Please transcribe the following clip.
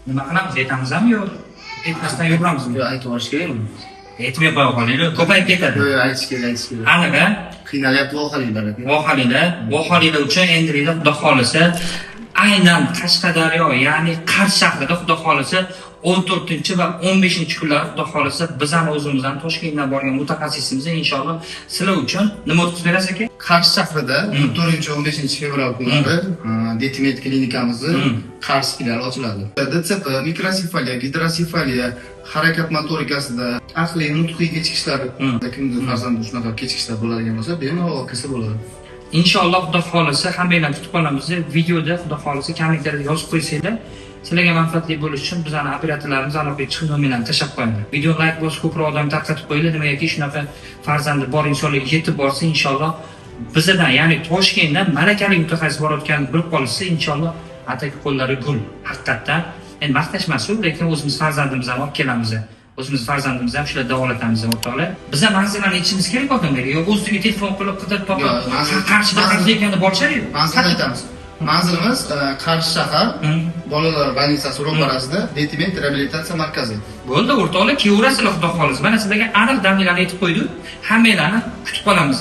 Nima qilamiz? Aytamizmi yo'q? Aytmasdan yuboramizmi? Yo'q, aytib olish kerakmi? Aytmay qo'ya qolaylik, ko'payib ketadi. Yo'q, aytish kerak. Aniq-a? Qiynalyapti vohalinglar aka. Vohalinglar uchun endilikda xudo xolisa aynan Qashqadaryo, ya'ni Qarshi shahrida xudo xolisa 14 va 15 kunlar xudo xolisa biz ham o'zimizdan Toshkentdan borgan mutaxassisimiz inshaalloh sizlar uchun nima o'tkazib berasiz aka? Qarshi shahrida 14-15 fevral kunlari Detimed klinikamizni Qarshi filiali ochiladi. DTP, mikrosefaliya, gidrosefaliya, harakat motorikasida, aqliy nutqiy kechikishlar, kimdir farzandi shunaqa kechikishlar bo'ladigan bo'lsa, bemalol kelsa bo'ladi. Inshaalloh xudo xolisa hammanglarni kutib qolamiz. Videoda xudo xolisa kommentariyada yozib qo'ysanglar, sizlarga manfaatli bo'lishi uchun bizani operatorlarimiz aloqaga chiqib nominalni tashlab qo'yadi. Video like bosib ko'proq odam tarqatib qo'yinglar, nimagaki shunaqa farzandi bor insonlarga yetib borsa inshaalloh bizdan, ya'ni Toshkentdan malakali mutaxassis borayotganini bilib qolsa inshaalloh ataki qo'llari gul. Haqiqatdan endi maqtashmasin, lekin o'zimiz farzandimizni olib kelamiz. O'zimiz farzandimizni ham shular davolatamiz o'rtoqlar. Biz ham manzillarni aytishimiz kerak odamlarga. Yo'q, o'ziga telefon qilib qidirib topib, Qarshida qanday ekanini borishadi. Manzilni aytamiz. Manzilimiz Qarshi shahar bolalar больницasi ro'parasida Detimed reabilitatsiya markazi. Bo'ldi o'rtoqlar, kelaverasizlar xudo xolisa. Mana sizlarga aniq damlarni aytib qo'ydik. Hammanglarni kutib qolamiz.